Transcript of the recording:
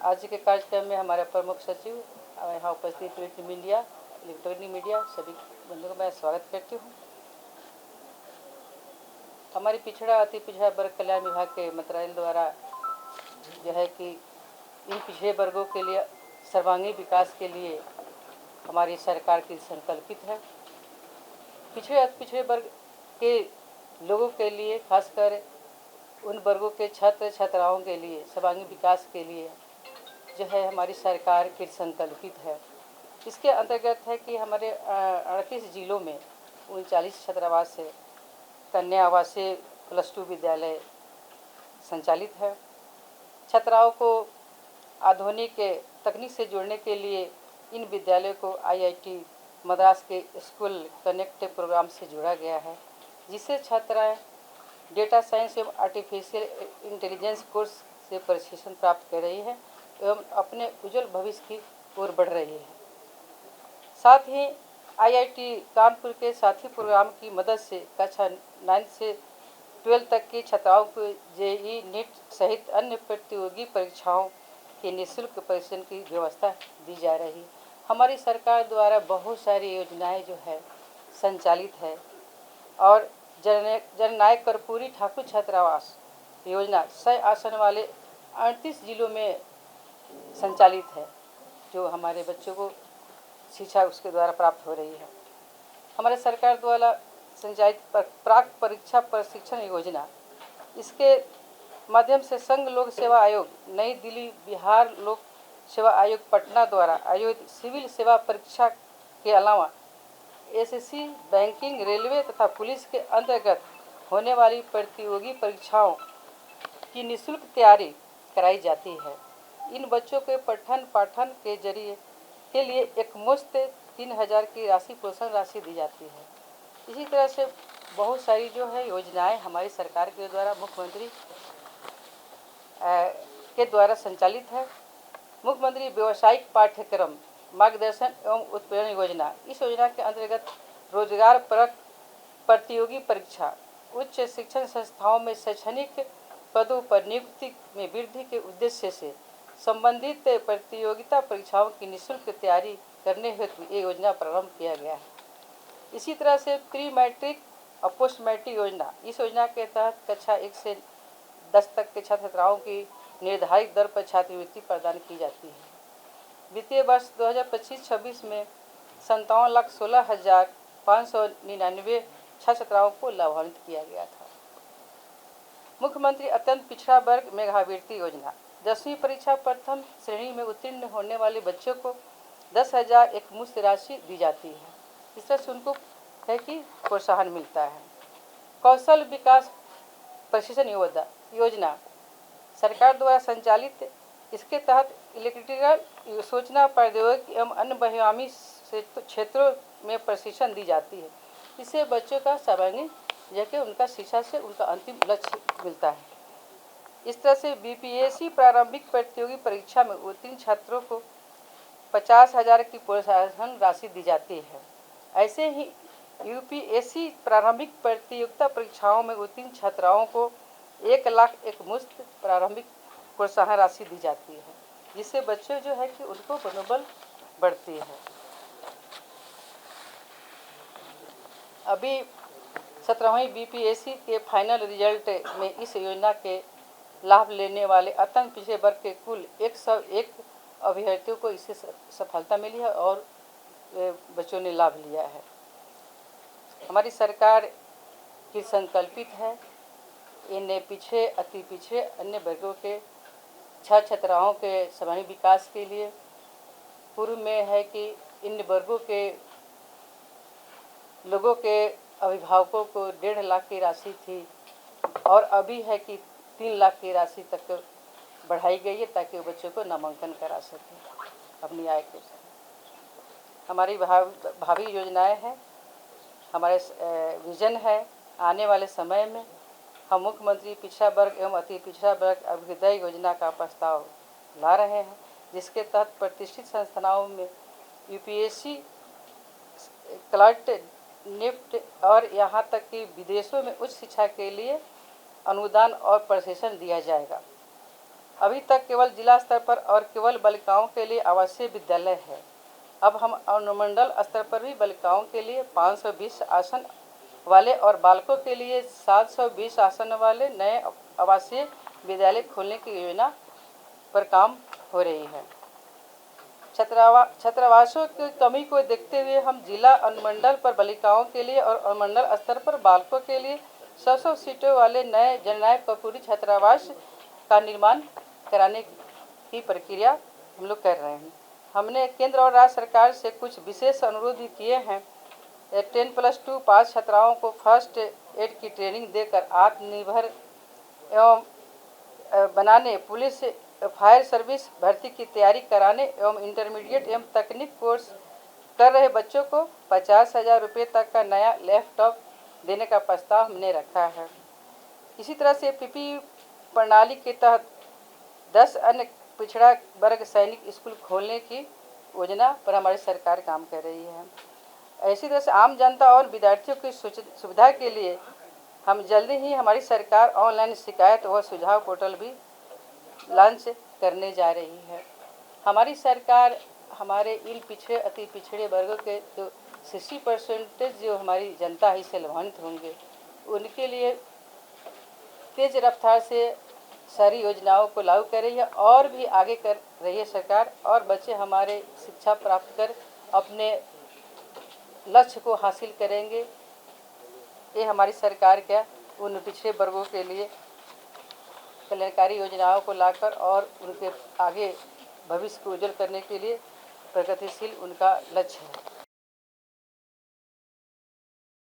आज के कार्यक्रम में हमारे प्रमुख सचिव यहाँ उपस्थित प्रिंट मीडिया, इलेक्ट्रॉनिक मीडिया सभी बंधुओं का मैं स्वागत करती हूँ। हमारी पिछड़ा अति पिछड़ा वर्ग कल्याण विभाग के मंत्रालय द्वारा जो है कि इन पिछड़े वर्गों के लिए सर्वांगीण विकास के लिए हमारी सरकार की संकल्पित है। पिछड़े अति पिछड़े वर्ग के लोगों के लिए, खासकर उन वर्गों के छात्र छात्राओं के लिए सर्वांगीण विकास के लिए जो है हमारी सरकार की संकल्पित है। इसके अंतर्गत है कि हमारे 38 जिलों में 39 छात्रावास है, कन्या आवासीय +2 विद्यालय संचालित है। छात्राओं को आधुनिक तकनीक से जोड़ने के लिए इन विद्यालयों को IIT मद्रास के स्कूल कनेक्ट प्रोग्राम से जोड़ा गया है, जिससे छात्राएं डेटा साइंस एवं आर्टिफिशियल इंटेलिजेंस कोर्स से प्रशिक्षण प्राप्त कर रही है एवं अपने उज्जवल भविष्य की ओर बढ़ रही है। साथ ही IIT कानपुर के साथी प्रोग्राम की मदद से कक्षा 9 से 12 तक की छात्राओं को JEE नीट सहित अन्य प्रतियोगी परीक्षाओं के निःशुल्क परीक्षण की व्यवस्था दी जा रही। हमारी सरकार द्वारा बहुत सारी योजनाएं जो है संचालित है और जननायक कर्पूरी ठाकुर छात्रावास योजना 100 आसन वाले 38 जिलों में संचालित है, जो हमारे बच्चों को शिक्षा उसके द्वारा प्राप्त हो रही है। हमारे सरकार द्वारा संचालित प्राक परीक्षा प्रशिक्षण योजना, इसके माध्यम से संघ लोक सेवा आयोग नई दिल्ली, बिहार लोक सेवा आयोग पटना द्वारा आयोजित सिविल सेवा परीक्षा के अलावा SSC, बैंकिंग, रेलवे तथा पुलिस के अंतर्गत होने वाली प्रतियोगी परीक्षाओं की निःशुल्क तैयारी कराई जाती है। इन बच्चों के पठन पाठन के जरिए के लिए एकमुश्त 3000 की राशि प्रोत्साहन राशि दी जाती है। इसी तरह से बहुत सारी जो है योजनाएं हमारी सरकार के द्वारा मुख्यमंत्री के द्वारा संचालित है। मुख्यमंत्री व्यावसायिक पाठ्यक्रम मार्गदर्शन एवं उत्प्रेरण योजना, इस योजना के अंतर्गत रोजगार परक प्रतियोगी परीक्षा, उच्च शिक्षण संस्थाओं में शैक्षणिक पदों पर नियुक्ति में वृद्धि के उद्देश्य से संबंधित प्रतियोगिता परीक्षाओं की निःशुल्क तैयारी करने हेतु ये योजना प्रारंभ किया गया है। इसी तरह से प्री मैट्रिक और पोस्ट मैट्रिक योजना, इस योजना के तहत कक्षा 1 से 10 तक के छात्र छात्राओं की निर्धारित दर पर छात्रवृत्ति प्रदान की जाती है। वित्तीय वर्ष 2025-26 में 57,16,599 छात्र छात्राओं को लाभान्वित किया गया था। मुख्यमंत्री अत्यंत पिछड़ा वर्ग मेधावृत्ति योजना, 10वीं परीक्षा प्रथम श्रेणी में उत्तीर्ण होने वाले बच्चों को 10,000 एकमुश्त राशि दी जाती है। इस तरह से उनको है कि प्रोत्साहन मिलता है। कौशल विकास प्रशिक्षण योजना सरकार द्वारा संचालित, इसके तहत इलेक्ट्रिकल, सूचना प्रौद्योगिकी एवं अन्य बहुआयामी क्षेत्रों में प्रशिक्षण दी जाती है। इससे बच्चों का सर्वांगीण जबकि उनका शिक्षा से उनका अंतिम लक्ष्य मिलता है। इस तरह से BPSC प्रारंभिक प्रतियोगी परीक्षा में उत्तीर्ण छात्रों को 50,000 की प्रोत्साहन राशि दी जाती है। ऐसे ही UPSC प्रारंभिक प्रतियोगिता परीक्षाओं में उत्तीर्ण छात्राओं को 1 लाख एकमुश्त प्रारंभिक प्रोत्साहन राशि दी जाती है, जिससे बच्चे जो है कि उनको मनोबल बढ़ती है। अभी 17वीं BPSC के फाइनल रिजल्ट में इस योजना के लाभ लेने वाले अत्यंत पिछड़े वर्ग के कुल 101 अभ्यर्थियों को इससे सफलता मिली है और बच्चों ने लाभ लिया है। हमारी सरकार की संकल्पित है इन पिछड़े अति पिछड़े अन्य वर्गों के छात्र छात्राओं के सर्वांगीण विकास के लिए। पूर्व में है कि इन वर्गों के लोगों के अभिभावकों को 1.5 लाख की राशि थी और अभी है कि 3 लाख की राशि तक बढ़ाई गई है, ताकि बच्चों को नामांकन करा सकें अपनी आय के साथ। हमारी भावी योजनाएं हैं, हमारे विजन है आने वाले समय में हम मुख्यमंत्री पिछड़ा वर्ग एवं अति पिछड़ा वर्ग अभ्युदय योजना का प्रस्ताव ला रहे हैं, जिसके तहत प्रतिष्ठित संस्थानों में UPSC, क्लर्क, निफ्ट और यहाँ तक कि विदेशों में उच्च शिक्षा के लिए अनुदान और प्रशिक्षण दिया जाएगा। अभी तक केवल जिला स्तर पर और केवल बालिकाओं के लिए आवासीय विद्यालय है। अब हम अनुमंडल स्तर पर भी बालिकाओं के लिए 520 आसन वाले और बालकों के लिए 720 आसन वाले नए आवासीय विद्यालय खोलने की योजना पर काम हो रही है। छात्रावासों की कमी को देखते हुए हम जिला अनुमंडल पर बालिकाओं के लिए और अनुमंडल स्तर पर बालकों के लिए 100 सीटों वाले नए जननायक कर्पूरी छात्रावास का निर्माण कराने की प्रक्रिया हम लोग कर रहे हैं। हमने केंद्र और राज्य सरकार से कुछ विशेष अनुरोध भी किए हैं। 10+2 पास छात्राओं को फर्स्ट एड की ट्रेनिंग देकर आत्मनिर्भर एवं बनाने, पुलिस फायर सर्विस भर्ती की तैयारी कराने एवं इंटरमीडिएट एवं तकनीक कोर्स कर रहे बच्चों को 50,000 रुपये तक का नया लैपटॉप देने का प्रस्ताव हमने रखा है। इसी तरह से पीपी प्रणाली के तहत 10 अन्य पिछड़ा वर्ग सैनिक स्कूल खोलने की योजना पर हमारी सरकार काम कर रही है। ऐसी तरह से आम जनता और विद्यार्थियों की सुविधा के लिए हम जल्दी ही हमारी सरकार ऑनलाइन शिकायत व सुझाव पोर्टल भी लॉन्च करने जा रही है। हमारी सरकार हमारे इन पिछड़े अति पिछड़े वर्गों के जो 60% जो हमारी जनता है इससे लाभान्वित होंगे, उनके लिए तेज रफ्तार से सारी योजनाओं को लागू कर रही है और भी आगे कर रही है सरकार, और बच्चे हमारे शिक्षा प्राप्त कर अपने लक्ष्य को हासिल करेंगे। ये हमारी सरकार क्या उन पिछड़े वर्गों के लिए कल्याणकारी योजनाओं को लाकर और उनके आगे भविष्य को उज्जवल करने के लिए प्रगतिशील उनका लक्ष्य है।